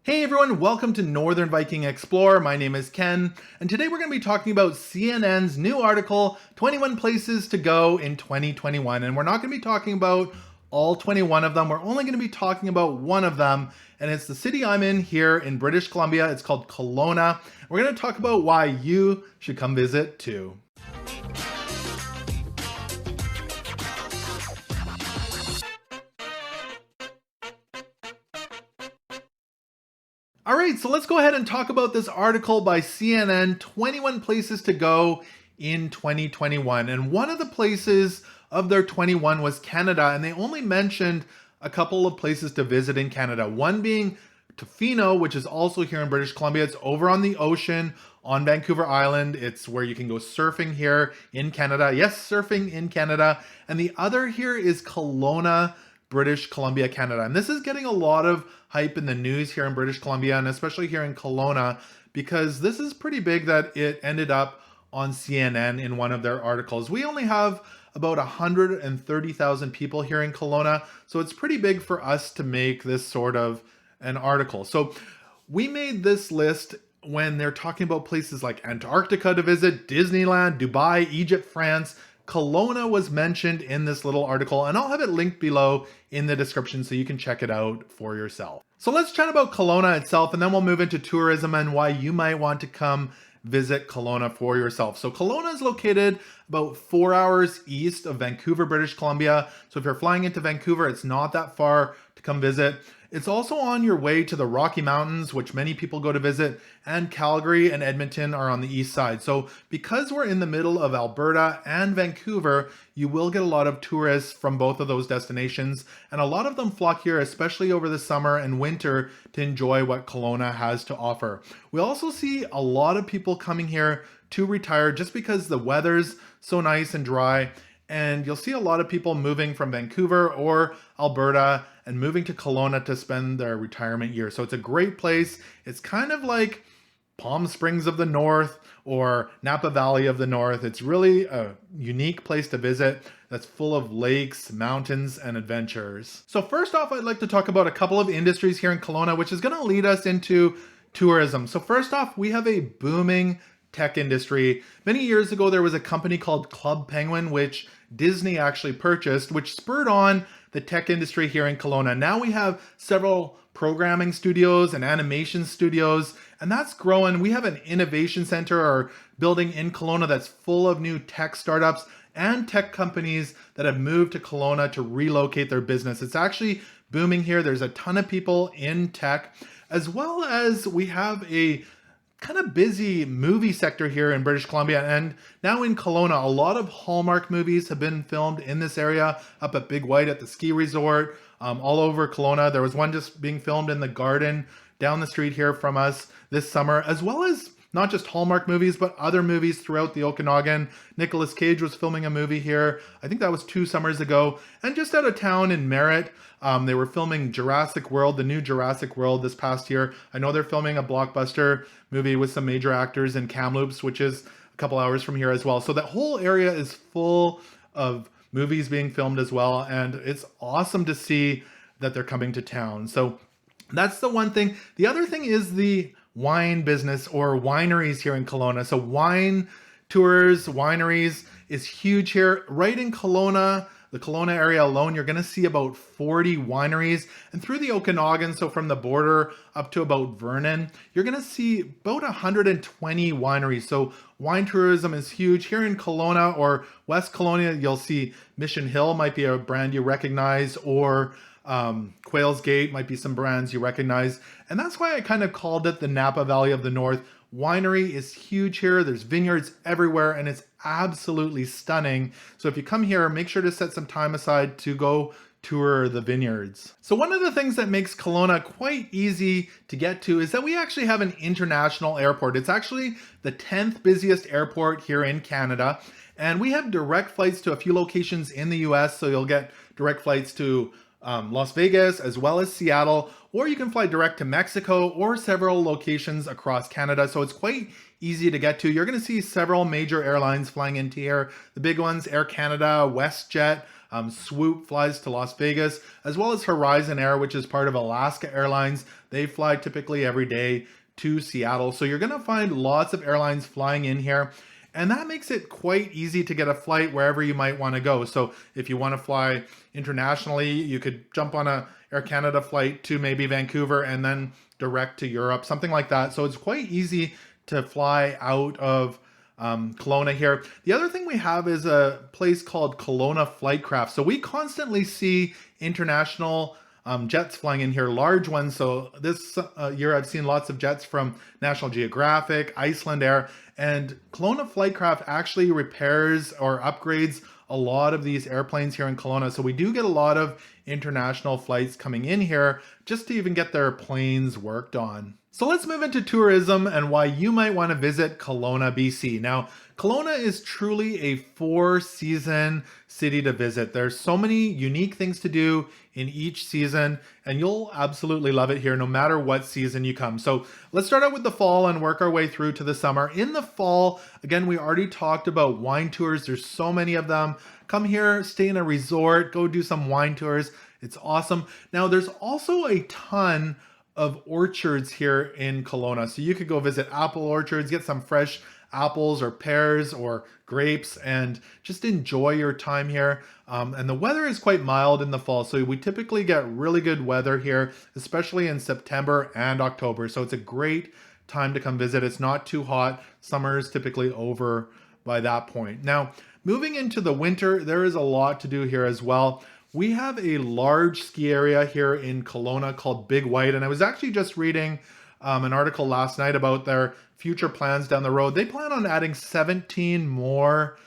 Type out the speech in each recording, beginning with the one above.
Hey everyone, welcome to Northern Viking Explorer. My name is Ken, and today we're going to be talking about CNN's new article, 21 Places to Go in 2021. And we're not going to be talking about all 21 of them. We're only going to be talking about one of them, and it's the city I'm in here in British Columbia. It's called Kelowna. We're going to talk about why you should come visit too. All right, so let's go ahead and talk about this article by CNN, 21 Places to Go in 2021. And one of the places of their 21 was Canada, and they only mentioned a couple of places to visit in Canada. One being Tofino, which is also here in British Columbia. It's over on the ocean on Vancouver Island. It's where you can go surfing here in Canada. Yes, surfing in Canada. And the other here is Kelowna, British Columbia, Canada. And this is getting a lot of hype in the news here in British Columbia, and especially here in Kelowna, because this is pretty big that it ended up on CNN in one of their articles. We only have about 130,000 people here in Kelowna, so it's pretty big for us to make this sort of an article. So we made this list when they're talking about places like Antarctica to visit, Disneyland, Dubai, Egypt, France. Kelowna was mentioned in this little article, and I'll have it linked below in the description so you can check it out for yourself. So let's chat about Kelowna itself, and then we'll move into tourism and why you might want to come visit Kelowna for yourself. So Kelowna is located about 4 hours east of Vancouver, British Columbia. So if you're flying into Vancouver, it's not that far to come visit. It's also on your way to the Rocky Mountains, which many people go to visit, and Calgary and Edmonton are on the east side. So because we're in the middle of Alberta and Vancouver, you will get a lot of tourists from both of those destinations, and a lot of them flock here, especially over the summer and winter, to enjoy what Kelowna has to offer. We also see a lot of people coming here to retire just because the weather's so nice and dry. And you'll see a lot of people moving from Vancouver or Alberta and moving to Kelowna to spend their retirement year. So it's a great place. It's kind of like Palm Springs of the North or Napa Valley of the North. It's really a unique place to visit that's full of lakes, mountains, and adventures. So first off, I'd like to talk about a couple of industries here in Kelowna, which is going to lead us into tourism. So first off, we have a booming tech industry. Many years ago, there was a company called Club Penguin, which Disney actually purchased, which spurred on the tech industry here in Kelowna. Now we have several programming studios and animation studios, and that's growing. We have an innovation center or building in Kelowna that's full of new tech startups and tech companies that have moved to Kelowna to relocate their business. It's actually booming here. There's a ton of people in tech, as well as we have a kind of busy movie sector here in British Columbia. And now in Kelowna, a lot of Hallmark movies have been filmed in this area, up at Big White at the ski resort, all over Kelowna. There was one just being filmed in the garden down the street here from us this summer, as well as not just Hallmark movies, but other movies throughout the Okanagan. Nicolas Cage was filming a movie here. I think that was 2 summers ago. And just out of town in Merritt, they were filming Jurassic World, the new Jurassic World this past year. I know they're filming a blockbuster movie with some major actors in Kamloops, which is a couple hours from here as well. So that whole area is full of movies being filmed as well. And it's awesome to see that they're coming to town. So that's the one thing. The other thing is the wine business or wineries here in Kelowna. So wine tours, wineries is huge here. Right in Kelowna, the Kelowna area alone, you're going to see about 40 wineries. And through the Okanagan, so from the border up to about Vernon, you're going to see about 120 wineries. So wine tourism is huge. Here in Kelowna or West Kelowna, you'll see Mission Hill might be a brand you recognize, or Quail's Gate might be some brands you recognize. And that's why I kind of called it the Napa Valley of the North. Winery is huge here. There's vineyards everywhere, and it's absolutely stunning. So if you come here, make sure to set some time aside to go tour the vineyards. So one of the things that makes Kelowna quite easy to get to is that we actually have an international airport. It's actually the 10th busiest airport here in Canada. And we have direct flights to a few locations in the US. So you'll get direct flights to Las Vegas as well as Seattle, or you can fly direct to Mexico or several locations across Canada. So it's quite easy to get to. You're going to see several major airlines flying into here. The big ones: Air Canada, WestJet, Swoop flies to Las Vegas, as well as Horizon Air, which is part of Alaska Airlines. They fly typically every day to Seattle. So you're going to find lots of airlines flying in here. And that makes it quite easy to get a flight wherever you might want to go. So if you want to fly internationally, you could jump on a Air Canada flight to maybe Vancouver and then direct to Europe, something like that. So it's quite easy to fly out of Kelowna here. The other thing we have is a place called Kelowna Flightcraft. So we constantly see international jets flying in here, large ones. So this year I've seen lots of jets from National Geographic, Iceland Air, and Kelowna Flightcraft actually repairs or upgrades a lot of these airplanes here in Kelowna. So we do get a lot of international flights coming in here just to even get their planes worked on. So let's move into tourism and why you might want to visit Kelowna, BC. Now, Kelowna is truly a four-season city to visit. There's so many unique things to do in each season, and you'll absolutely love it here no matter what season you come. So let's start out with the fall and work our way through to the summer. In the fall, again, we already talked about wine tours. There's so many of them. Come here, stay in a resort, go do some wine tours. It's awesome. Now, there's also a ton of orchards here in Kelowna. So you could go visit apple orchards, get some fresh apples or pears or grapes, and just enjoy your time here. And the weather is quite mild in the fall. So we typically get really good weather here, especially in September and October. So it's a great time to come visit. It's not too hot. Summer is typically over by that point. Now, moving into the winter, there is a lot to do here as well. We have a large ski area here in Kelowna called Big White, and I was actually just reading an article last night about their future plans down the road. They plan on adding 17 more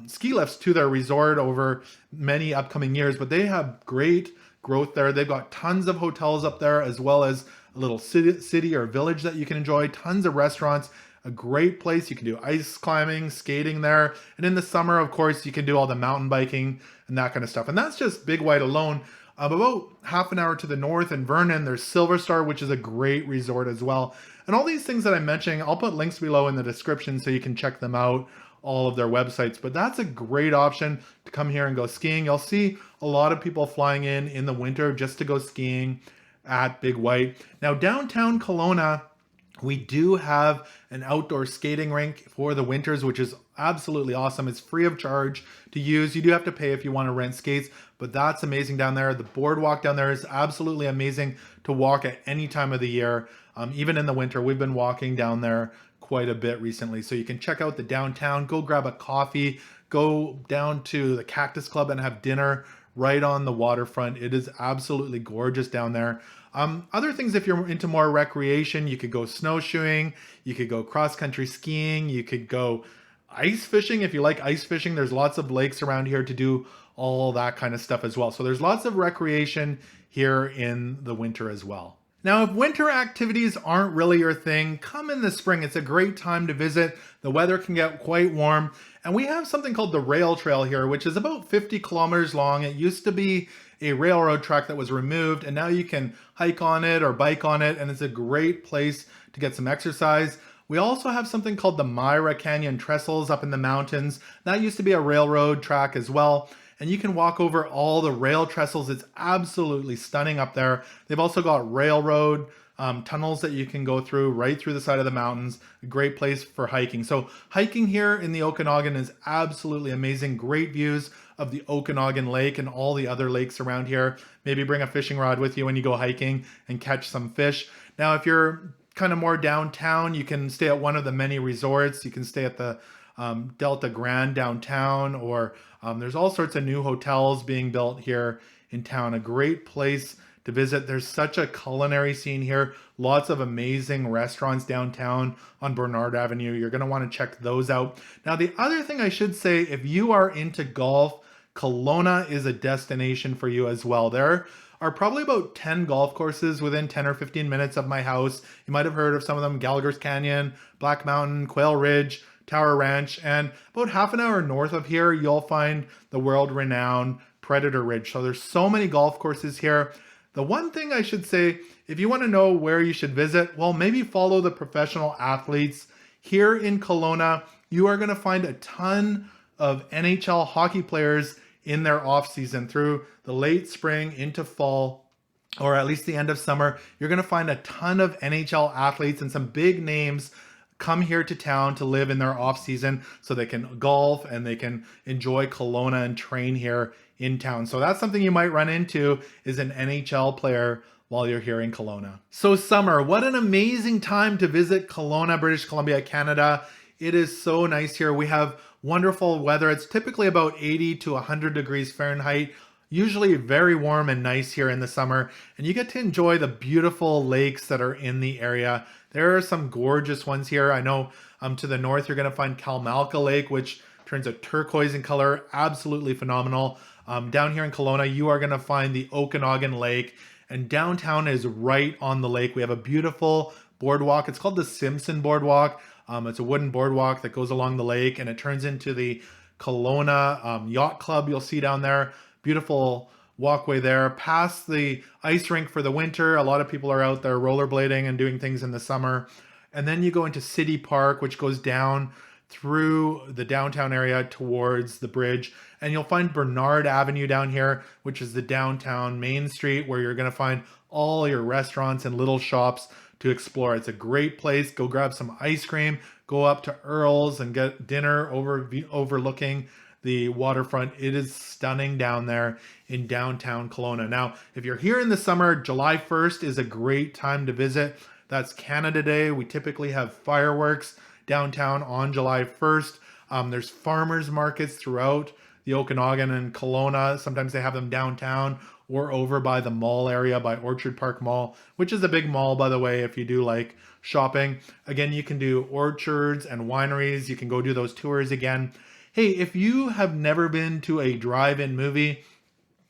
ski lifts to their resort over many upcoming years, but they have great growth there. They've got tons of hotels up there, as well as a little city or village that you can enjoy, tons of restaurants. A great place. You can do ice climbing, skating there. And in the summer, of course, you can do all the mountain biking and that kind of stuff. And that's just Big White alone. About half an hour to the north in Vernon, there's Silver Star, which is a great resort as well. And all these things that I'm mentioning, I'll put links below in the description so you can check them out, all of their websites. But that's a great option to come here and go skiing. You'll see a lot of people flying in the winter just to go skiing at Big White. Now, downtown Kelowna, we do have an outdoor skating rink for the winters, which is absolutely awesome. It's free of charge to use. You do have to pay if you want to rent skates, but that's amazing down there. The boardwalk down there is absolutely amazing to walk at any time of the year. Even in the winter, we've been walking down there quite a bit recently. So you can check out the downtown, go grab a coffee, go down to the Cactus Club and have dinner right on the waterfront. It is absolutely gorgeous down there. Other things, if you're into more recreation, you could go snowshoeing, you could go cross-country skiing, you could go ice fishing. If you like ice fishing, there's lots of lakes around here to do all that kind of stuff as well. So there's lots of recreation here in the winter as well. Now, if winter activities aren't really your thing, come in the spring. It's a great time to visit. The weather can get quite warm. And we have something called the Rail Trail here, which is about 50 kilometers long. It used to be a railroad track that was removed, and now you can hike on it or bike on it, and it's a great place to get some exercise. We also have something called the Myra Canyon Trestles up in the mountains. That used to be a railroad track as well, and you can walk over all the rail trestles. It's absolutely stunning up there. They've also got railroad tunnels that you can go through right through the side of the mountains. A great place for hiking. So hiking here in the Okanagan is absolutely amazing. Great views of the Okanagan Lake and all the other lakes around here. Maybe bring a fishing rod with you when you go hiking and catch some fish. Now, if you're kind of more downtown, you can stay at one of the many resorts. You can stay at the Delta Grand downtown, or there's all sorts of new hotels being built here in town. A great place to visit. There's such a culinary scene here. Lots of amazing restaurants downtown on Bernard Avenue. You're going to want to check those out. Now, the other thing I should say, if you are into golf, Kelowna is a destination for you as well. There are probably about 10 golf courses within 10 or 15 minutes of my house. You might have heard of some of them: Gallagher's Canyon, Black Mountain, Quail Ridge, Tower Ranch, and about half an hour north of here, you'll find the world-renowned Predator Ridge. So there's so many golf courses here. The one thing I should say, if you want to know where you should visit, well, maybe follow the professional athletes. Here in Kelowna, you are going to find a ton of NHL hockey players in their off season through the late spring into fall, or at least the end of summer. You're going to find a ton of NHL athletes and some big names come here to town to live in their off season so they can golf and they can enjoy Kelowna and train here in town. So that's something you might run into, is an NHL player while you're here in Kelowna. So summer, what an amazing time to visit Kelowna, British Columbia, Canada. It is so nice here. We have wonderful weather. It's typically about 80 to 100 degrees Fahrenheit. Usually very warm and nice here in the summer, and you get to enjoy the beautiful lakes that are in the area. There are some gorgeous ones here. I know to the north you're going to find Kalmalka Lake, which turns a turquoise in color, absolutely phenomenal. Down here in Kelowna, you are going to find the Okanagan Lake, and downtown is right on the lake. We have a beautiful boardwalk. It's called the Simpson Boardwalk. It's a wooden boardwalk that goes along the lake, and it turns into the Kelowna Yacht Club you'll see down there. Beautiful walkway there. Past the ice rink for the winter. A lot of people are out there rollerblading and doing things in the summer. And then you go into City Park, which goes down through the downtown area towards the bridge. And you'll find Bernard Avenue down here, which is the downtown main street where you're going to find all your restaurants and little shops to explore. It's a great place. Go grab some ice cream, go up to Earl's and get dinner overlooking the waterfront. It is stunning down there in downtown Kelowna. Now, if you're here in the summer, July 1st is a great time to visit. That's Canada Day. We typically have fireworks downtown on July 1st. There's farmers markets throughout the Okanagan and Kelowna. Sometimes they have them downtown or over by the mall area by Orchard Park Mall, which is a big mall, by the way, if you do like shopping. Again, you can do orchards and wineries. You can go do those tours again. Hey, if you have never been to a drive-in movie,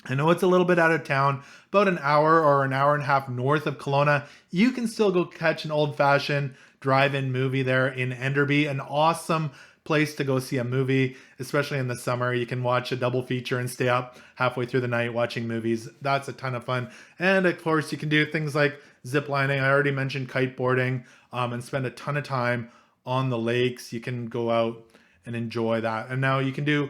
I know it's a little bit out of town, about an hour or an hour and a half north of Kelowna, you can still go catch an old-fashioned drive-in movie there in Enderby, an awesome place to go see a movie, especially in the summer. You can watch a double feature and stay up halfway through the night watching movies. That's a ton of fun. And of course, you can do things like zip lining. I already mentioned kiteboarding, and spend a ton of time on the lakes. You can go out and enjoy that. And now you can do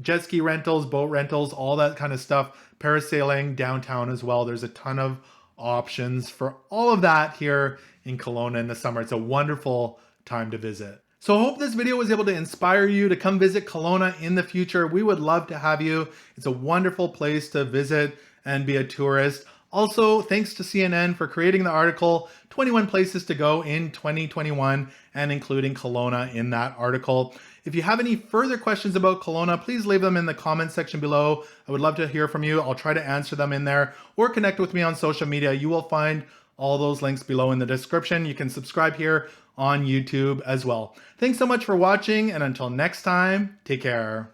jet ski rentals, boat rentals, all that kind of stuff. Parasailing downtown as well. There's a ton of options for all of that here in Kelowna in the summer. It's a wonderful time to visit. So I hope this video was able to inspire you to come visit Kelowna in the future. We would love to have you. It's a wonderful place to visit and be a tourist. Also, thanks to CNN for creating the article, 21 Places to Go in 2021, and including Kelowna in that article. If you have any further questions about Kelowna, please leave them in the comments section below. I would love to hear from you. I'll try to answer them in there, or connect with me on social media. You will find all those links below in the description. You can subscribe here on YouTube as well. Thanks so much for watching, and until next time, take care.